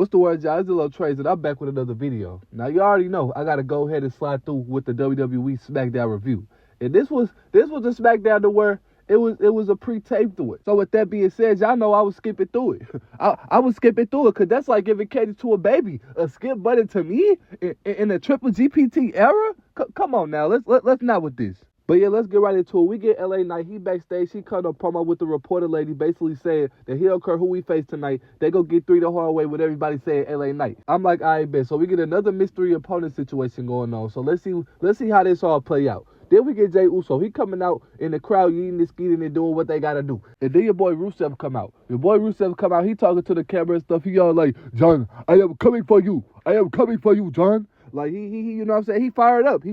What's the word, y'all? It's a little Trace, and I'm back with another video. Now, you already know I got to go ahead and slide through with the WWE SmackDown review. And this was a SmackDown to where it was a pre-tape to it. So with that being said, y'all know I was skipping through it. I was skipping through it because that's like giving candy to a baby. A skip button to me in the Triple GPT era? Come on now, let's not with this. But yeah, let's get right into it. We get LA Knight. He backstage. He cut a promo with the reporter lady, basically saying that he don't care who we face tonight. They go get 3 the hard way with everybody saying LA Knight. I'm like, all right, bet. So we get another mystery opponent situation going on. So let's see how this all play out. Then we get Jey Uso. He coming out in the crowd, eating and skeeting and doing what they got to do. And then your boy Rusev come out. He talking to the camera and stuff. He all like, John, I am coming for you. I am coming for you, John. Like, he you know what I'm saying? He fired up.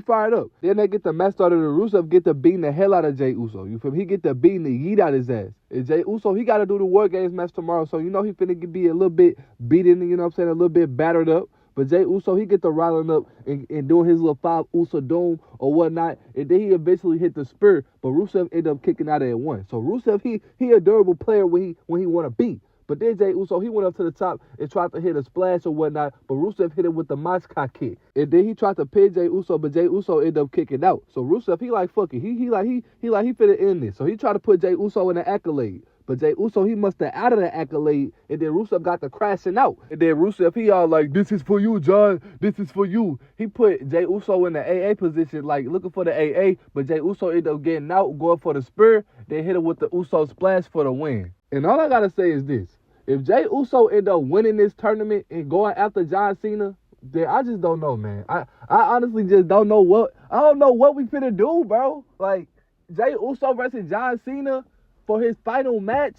Then they get the match started, and Rusev get to beating the hell out of Jey Uso. You feel me? He get to beating the yeet out his ass. And Jey Uso, he got to do the War Games match tomorrow, so you know he finna be a little bit beaten, you know what I'm saying? A little bit battered up. But Jey Uso, he get to riling up and doing his little 5 Uso Doom or whatnot. And then he eventually hit the spear, but Rusev ended up kicking out at 1. So Rusev, he a durable player when he want to beat. But then Jey Uso, he went up to the top and tried to hit a splash or whatnot, but Rusev hit him with the Machka kick. And then he tried to pin Jey Uso, but Jey Uso ended up kicking out. So Rusev, he like, fuck it. He finna end this. So he tried to put Jey Uso in the accolade. But Jey Uso, he must have out of the accolade, and then Rusev got the crashing out. And then Rusev, he all like, this is for you, John. This is for you. He put Jey Uso in the AA position, like looking for the AA, but Jey Uso ended up getting out, going for the spear. They hit him with the Uso splash for the win. And all I got to say is this. If Jey Uso end up winning this tournament and going after John Cena, then I just don't know, man. I honestly just don't know what we finna do, bro. Like, Jey Uso versus John Cena for his final match?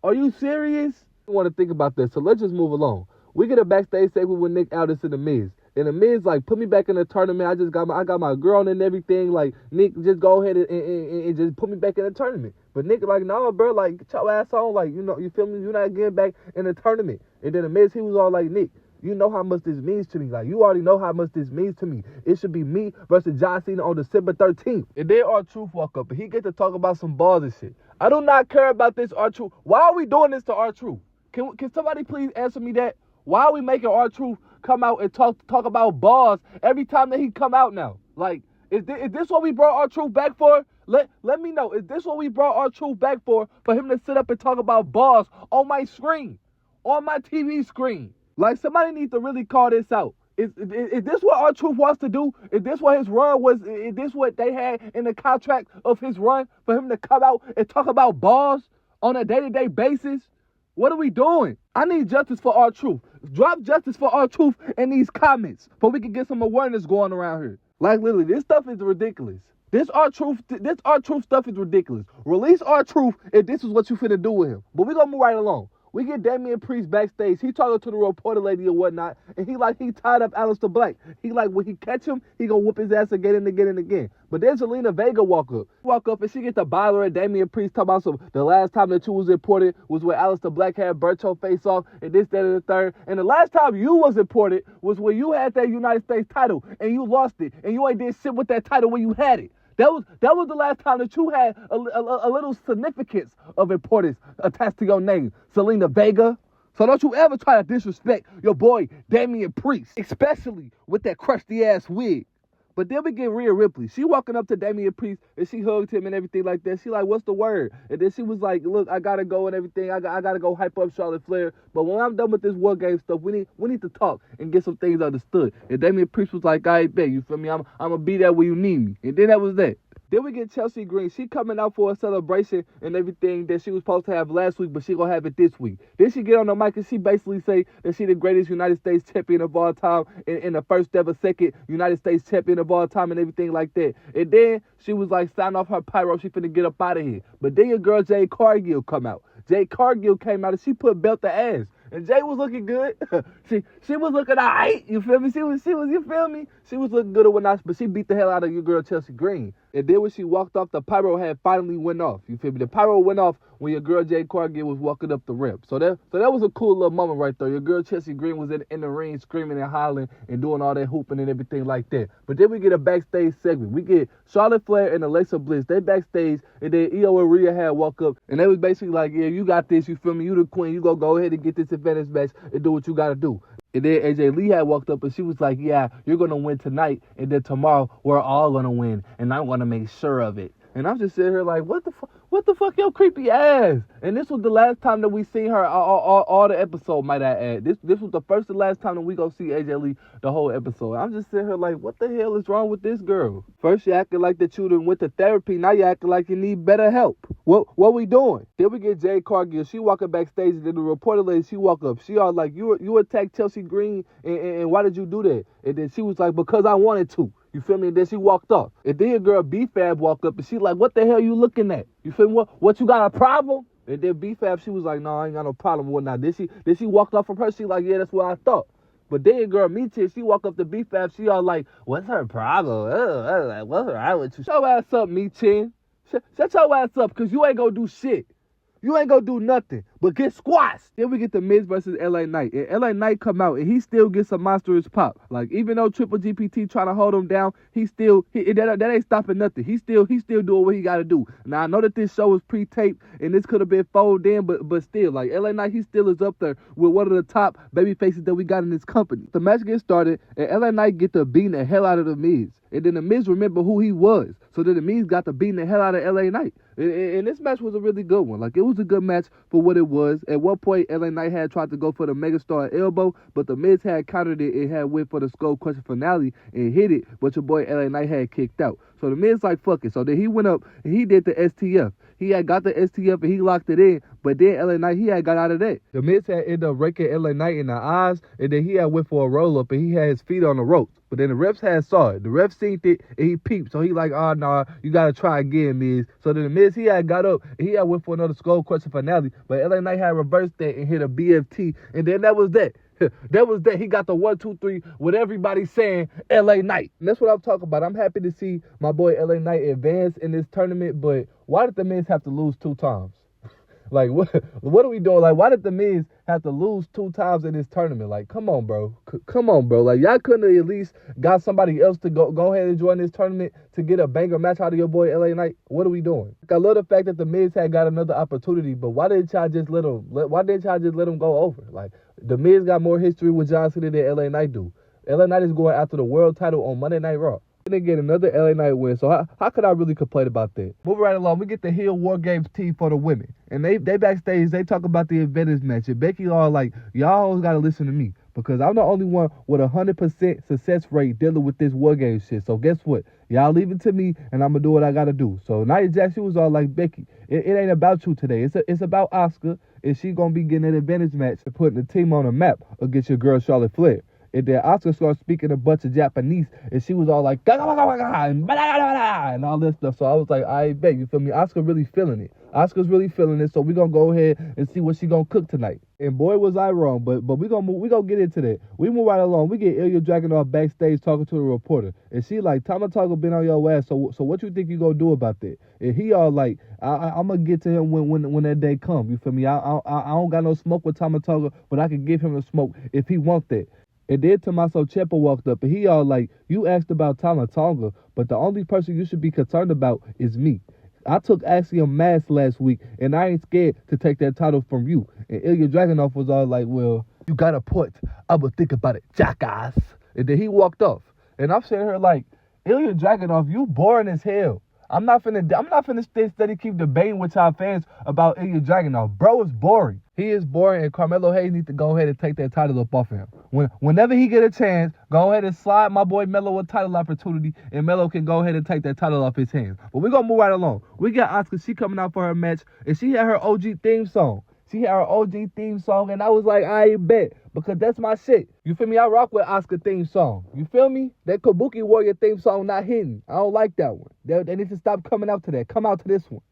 Are you serious? I want to think about this, so let's just move along. We get a backstage segment with Nick Aldis and The Miz. And The Miz, like, put me back in the tournament. I got my girl and everything. Like, Nick, just go ahead and just put me back in the tournament. But Nick, like, no, bro, like, get your ass on. Like, you know, you feel me? You're not getting back in the tournament. And then The Miz, he was all like, Nick, you know how much this means to me. Like, you already know how much this means to me. It should be me versus John Cena on December 13th. And then R-Truth walk up, and he get to talk about some balls and shit. I do not care about this R-Truth. Why are we doing this to R-Truth? Can somebody please answer me that? Why are we making R-Truth come out and talk about balls every time that he come out now? Like, is this what we brought R-Truth back for? Let me know. Is this what we brought R-Truth back for him to sit up and talk about balls on my screen, on my TV screen? Like, somebody needs to really call this out. Is this what R-Truth wants to do? Is this what his run was? Is this what they had in the contract of his run for him to come out and talk about balls on a day-to-day basis? What are we doing? I need justice for R-Truth. Drop justice for R-Truth in these comments so we can get some awareness going around here. Like, literally, this stuff is ridiculous. This R-Truth stuff is ridiculous. Release R-Truth if this is what you finna do with him. But we're gonna move right along. We get Damian Priest backstage. He talking to the reporter lady or whatnot, and he tied up Aleister Black. He like, when he catch him, he gonna whoop his ass again and again and again. But then Zelina Vega walk up and she get the boiler at Damian Priest talking about the last time that you was imported was when Aleister Black had Berto face off and this, that, and the third. And the last time you was imported was when you had that United States title and you lost it, and you ain't did shit with that title when you had it. That was the last time that you had a little significance of importance attached to your name, Zelina Vega. So don't you ever try to disrespect your boy Damian Priest, especially with that crusty ass wig. But then we get Rhea Ripley. She walking up to Damian Priest and she hugged him and everything like that. She like, what's the word? And then she was like, look, I gotta go and everything. I gotta go hype up Charlotte Flair. But when I'm done with this War Game stuff, we need to talk and get some things understood. And Damian Priest was like, I bet, you feel me? I'm gonna be there when you need me. And then that was that. Then we get Chelsea Green. She coming out for a celebration and everything that she was supposed to have last week, but she gonna have it this week. Then she get on the mic and she basically say that she the greatest United States champion of all time and the first ever second United States champion of all time and everything like that. And then she was like, sign off her pyro. She finna get up out of here. But then your girl Jade Cargill come out. Jade Cargill came out and she put belt to ass. And Jay was looking good. she was looking alright. You feel me? She was you feel me? She was looking good or whatnot, but she beat the hell out of your girl Chelsea Green. And then when she walked off, the pyro had finally went off. You feel me? The pyro went off when your girl Jade Cargill was walking up the ramp. So that was a cool little moment right there. Your girl Chelsea Green was in the ring screaming and hollering and doing all that hooping and everything like that. But then we get a backstage segment. We get Charlotte Flair and Alexa Bliss. They backstage, and then Io and Rhea had walk up, and they was basically like, yeah, you got this, you feel me? You the queen. You go ahead and get this advantage match and do what you got to do. And then AJ Lee had walked up and she was like, yeah, you're going to win tonight. And then tomorrow, we're all going to win. And I'm going to make sure of it. And I'm just sitting here like, what the fuck, your creepy ass? And this was the last time that we seen her all the episode, might I add. This was the first and last time that we go see AJ Lee the whole episode. I'm just sitting here like, what the hell is wrong with this girl? First you acting like that you done went to therapy. Now you acting like you need better help. What we doing? Then we get Jade Cargill. She walking backstage, and then the reporter lady, she walk up. She all like, you attacked Chelsea Green, and why did you do that? And then she was like, because I wanted to. You feel me? And then she walked off. And then your girl B-Fab walked up, and she like, what the hell you looking at? You feel me? What you got a problem? And then B-Fab, she was like, no, I ain't got no problem with whatnot. Then she walked off from her. She like, yeah, that's what I thought. But then your girl Meechie, she walked up to B-Fab. She all like, what's her problem? What's wrong with you? Shut your ass up, Meechie. Shut your ass up, because you ain't gonna do shit. You ain't gonna do nothing but get squashed. Then we get the Miz versus LA Knight. And LA Knight come out and he still gets a monstrous pop. Like, even though Triple GPT trying to hold him down, that ain't stopping nothing. He still doing what he gotta do. Now I know that this show was pre-taped and this could have been folded in, but still, like, LA Knight, he still is up there with one of the top baby faces that we got in this company. The match gets started and LA Knight get to beating the hell out of the Miz. And then the Miz remember who he was. So then the Miz got to beating the hell out of LA Knight. And this match was a really good one. Like, it was a good match for what it was. At one point, LA Knight had tried to go for the Megastar elbow, but the Miz had countered it and had went for the Skull Crusher finale and hit it, but your boy LA Knight had kicked out. So the Miz like, fuck it. So then he went up and he did the STF. He had got the STF and he locked it in, but then LA Knight, he had got out of that. The Miz had ended up raking LA Knight in the eyes, and then he had went for a roll-up and he had his feet on the ropes. But then the refs had saw it. The ref seen it and he peeped. So he like, oh, nah, you got to try again, Miz. So then the Miz, he had got up and he had went for another Skull Crusher finale, but LA Knight had reversed that and hit a BFT, and then that was that. That was that. He got the 1, 2, 3 with everybody saying LA Knight. And that's what I'm talking about. I'm happy to see my boy LA Knight advance in this tournament, but why did the Miz have to lose 2 times? Like, what are we doing? Like, why did the Miz have to lose 2 times in this tournament? Like, come on, bro. Come on, bro. Like, y'all couldn't have at least got somebody else to go ahead and join this tournament to get a banger match out of your boy LA Knight? What are we doing? Like, I love the fact that the Miz had got another opportunity, but why didn't y'all just let him go over? Like, the Miz got more history with John Cena than LA Knight do. LA Knight is going after the world title on Monday Night Raw. And they get another LA Knight win, so how could I really complain about that? Moving right along, we get the Heel War Games team for the women. And they backstage, they talk about the advantage match. And Becky are like, y'all always got to listen to me, because I'm the only one with 100% success rate dealing with this War Games shit. So guess what? Y'all leave it to me, and I'm going to do what I got to do. So Nia Jax, she was all like, Becky, it ain't about you today. It's about Asuka, and she going to be getting an advantage match and putting the team on the map against your girl Charlotte Flair. And then Asuka started speaking a bunch of Japanese, and she was all like, and all this stuff. So I was like, I bet, you feel me? Asuka really feeling it. Asuka's really feeling it, so we're going to go ahead and see what she going to cook tonight. And boy, was I wrong, but we gonna get into that. We move right along. We get Ilya Dragunov backstage talking to the reporter. And she like, Tama Tonga been on your ass, so what you think you gonna do about that? And he all like, I'm gonna get to him when that day come. You feel me? I don't got no smoke with Tama Tonga, but I can give him the smoke if he want that. And then Tommaso Ciampa walked up, and he all like, you asked about Tama Tonga, but the only person you should be concerned about is me. I took Axiom Mask last week, and I ain't scared to take that title from you. And Ilya Dragunov was all like, well, you got a point. I would think about it, jackass. And then he walked off. And I'm sitting here like, Ilya Dragunov, you boring as hell. I'm not finna stay steady keep debating with y'all fans about Ilya Dragunov. Bro is boring. He is boring, and Carmelo Hayes needs to go ahead and take that title up off him. Whenever he get a chance, go ahead and slide my boy Melo a title opportunity, and Melo can go ahead and take that title off his hands. But we're going to move right along. We got Asuka. She coming out for her match, and she had her OG theme song. She had her OG theme song, and I was like, I bet, because that's my shit. You feel me? I rock with Asuka theme song. You feel me? That Kabuki Warrior theme song not hitting. I don't like that one. They need to stop coming out to that. Come out to this one.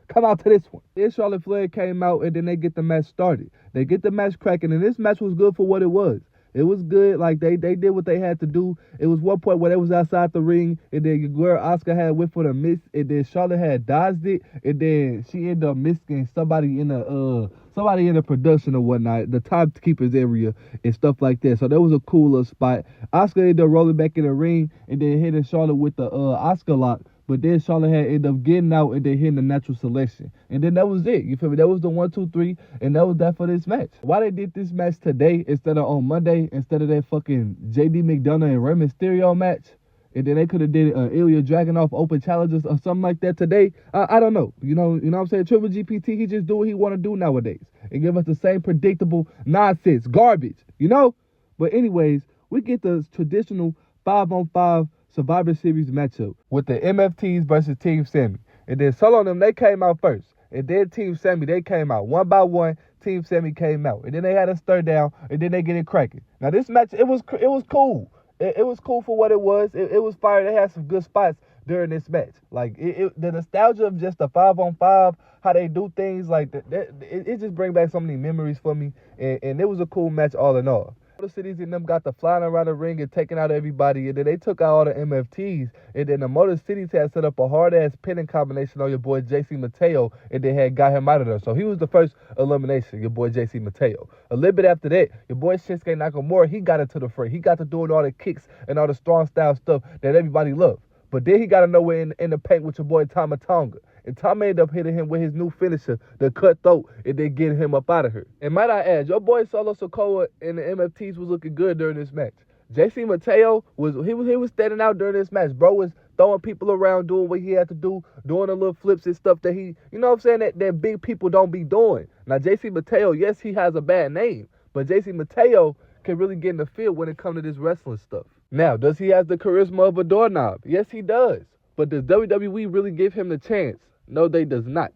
Come out to this one. Then Charlotte Flair came out, and then they get the match started. They get the match cracking, and this match was good for what it was. It was good. Like they did what they had to do. It was one point where they was outside the ring, and then your girl Oscar had went for the miss, and then Charlotte had dodged it, and then she ended up missing somebody in the production or whatnot, the timekeepers area and stuff like that. So that was a cooler spot. Oscar ended up rolling back in the ring and then hitting Charlotte with the Oscar lock. But then Charlotte had ended up getting out and then hitting the natural selection. And then that was it. You feel me? That was the 1, 2, 3, and that was that for this match. Why they did this match today instead of on Monday, instead of that fucking JD McDonough and Rey Mysterio match, and then they could have did Ilya Dragunov Open Challenges or something like that today. I don't know. You know what I'm saying? Triple GPT, he just do what he want to do nowadays and give us the same predictable nonsense, garbage, you know? But anyways, we get the traditional 5-on-5 Survivor Series matchup with the MFTs versus Team Sammy. And then Solo and them, they came out first. And then Team Sammy, they came out. One by one, Team Sammy came out. And then they had a stir down, and then they get it cracking. Now, this match, it was cool. It was cool for what it was. It was fire. They had some good spots during this match. Like, the nostalgia of just the 5-on-5, how they do things, like, it just brings back so many memories for me. And it was a cool match all in all. The Cities and them got the flying around the ring and taking out everybody, and then they took out all the MFTs, and then the Motor Cities had set up a hard-ass pinning combination on your boy JC Mateo, and they had got him out of there. So he was the first elimination, your boy JC Mateo. A little bit after that, your boy Shinsuke Nakamura, he got into the fray. He got to doing all the kicks and all the strong style stuff that everybody loved. But then he got to know in the paint with your boy Tama Tonga. And Tom ended up hitting him with his new finisher, the cutthroat, and then getting him up out of here. And might I add, your boy Solo Sikoa and the MFTs was looking good during this match. JC Mateo was standing out during this match. Bro was throwing people around, doing what he had to do, doing the little flips and stuff that he, you know what I'm saying, that big people don't be doing. Now, JC Mateo, yes, he has a bad name, but JC Mateo can really get in the field when it comes to this wrestling stuff. Now, does he have the charisma of a doorknob? Yes, he does. But does WWE really give him the chance? No, they does not.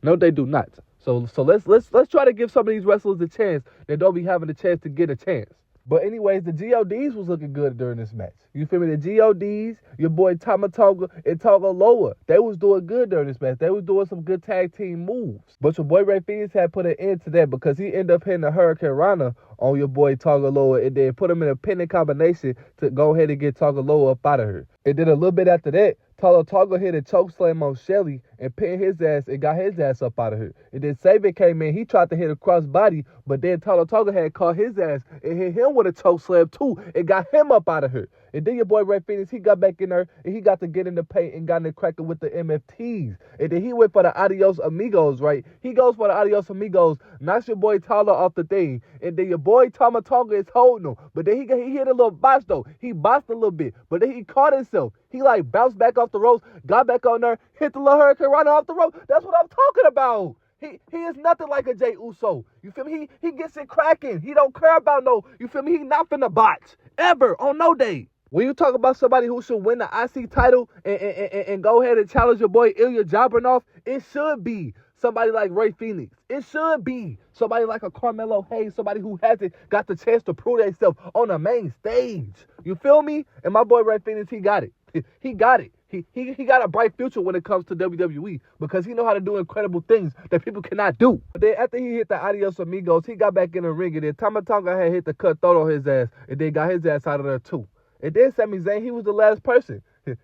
No, they do not. So let's try to give some of these wrestlers a chance that don't be having a chance to get a chance. But anyways, the GODs was looking good during this match. You feel me? The GODs, your boy Tama Tonga and Tonga Loa, they was doing good during this match. They was doing some good tag team moves. But your boy Ray Phoenix had put an end to that because he ended up hitting a Hurricane Rana on your boy Tonga Loa and then put him in a pinning combination to go ahead and get Tonga Loa up out of her. And then a little bit after that, Tonga hit a choke slam on Shelly and pinned his ass and got his ass up out of here. And then Saban came in. He tried to hit a crossbody, but then Tonga had caught his ass and hit him with a choke slam too and got him up out of here. And then your boy Ray Phoenix, he got back in there and he got to get in the paint and got in the cracker with the MFTs. And then he went for the Adios Amigos, right? He goes for the Adios Amigos, knocks your boy Tyler off the thing. And then your boy Tama Tonga is holding him. But then he hit a little botch though. He botched a little bit, but then he caught himself. He like bounced back off the ropes, got back on there, hit the little Hurricane Rana off the rope. That's what I'm talking about. He is nothing like a Jey Uso. You feel me? He gets it cracking. He don't care about no, you feel me? He not finna botch. Ever. On no day. When you talk about somebody who should win the IC title and go ahead and challenge your boy Ilya Dragunov, it should be somebody like Ray Phoenix. It should be somebody like a Carmelo Hayes, somebody who hasn't got the chance to prove themselves on the main stage. You feel me? And my boy Ray Phoenix, he got it. He got it. He got a bright future when it comes to WWE because he know how to do incredible things that people cannot do. But then after he hit the Adios Amigos, he got back in the ring, and then Tama Tonga had hit the cutthroat on his ass and then got his ass out of there too. And then Sami Zayn, he was the last person.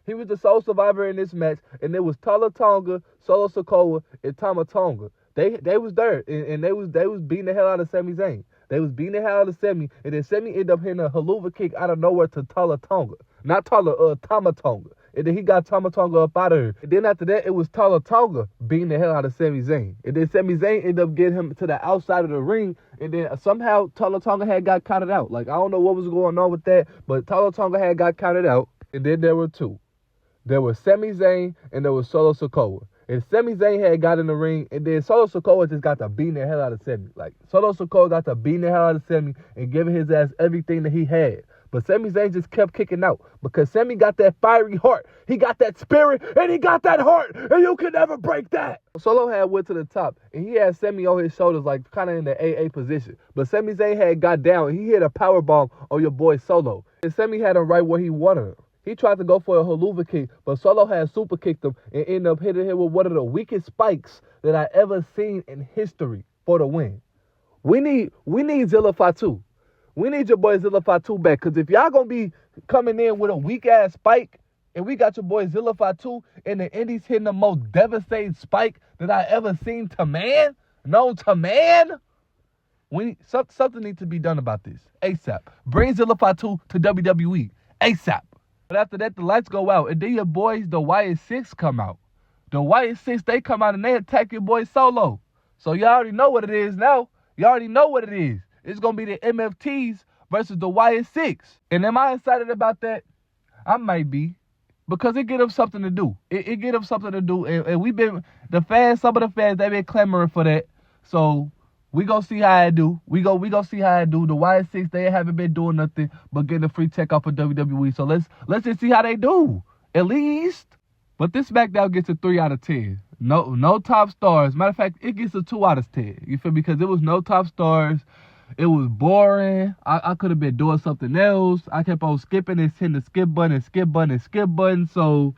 He was the sole survivor in this match, and it was Tala Tonga, Solo Sikoa, and Tama Tonga. They was there, and they was beating the hell out of Sami Zayn. They was beating the hell out of Sami, and then Sami ended up hitting a haluva kick out of nowhere to Tama Tonga. Not Tama Tonga. And then he got Tama Tonga up out of her. And then after that, it was Tama Tonga beating the hell out of Sami Zayn. And then Sami Zayn ended up getting him to the outside of the ring. And then somehow Tama Tonga had got counted out. Like, I don't know what was going on with that, but Tama Tonga had got counted out. And then there were two. There was Sami Zayn and there was Solo Sikoa. And Sami Zayn had got in the ring, and then Solo Sikoa just got to beating the hell out of Sami. Like, Solo Sikoa got to beating the hell out of Sami and giving his ass everything that he had. But Sami Zayn just kept kicking out because Sami got that fiery heart. He got that spirit, and he got that heart, and you can never break that. Solo had went to the top, and he had Sami on his shoulders, like kind of in the AA position. But Sami Zayn had got down, and he hit a powerbomb on your boy Solo. And Sami had him right where he wanted him. He tried to go for a haluva kick, but Solo had super kicked him and ended up hitting him with one of the weakest spikes that I ever seen in history for the win. We need Zilla Fatu. We need your boy Zilla Fatu back. Because if y'all going to be coming in with a weak-ass spike, and we got your boy Zilla Fatu in the Indies hitting the most devastating spike that I ever seen to man, known to man, something needs to be done about this. ASAP. Bring Zilla Fatu to WWE. ASAP. But after that, the lights go out. And then your boys, the YS6, come out. The YS6, they come out and they attack your boy Solo. So y'all already know what it is now. Y'all already know what it is. It's going to be the MFTs versus the YS6. And am I excited about that? I might be. Because it get them something to do. It get them something to do. And we've been, some of the fans, they've been clamoring for that. So we gonna see how it do. We gonna see how it do. The YS6, they haven't been doing nothing but getting a free tech off of WWE. So let's just see how they do. At least. But this SmackDown gets a 3 out of 10. No top stars. Matter of fact, it gets a 2 out of 10. You feel me? Because it was no top stars. It was boring. I could have been doing something else. I kept on skipping and hitting the skip button. So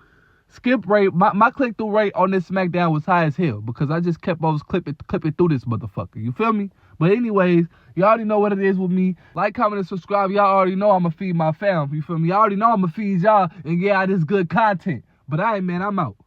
skip rate, my click-through rate on this SmackDown was high as hell because I just kept on clipping through this motherfucker. You feel me? But anyways, you already know what it is with me. Like, comment, and subscribe. Y'all already know I'm going to feed my fam. You feel me? Y'all already know I'm going to feed y'all and get out this good content. But I'm out.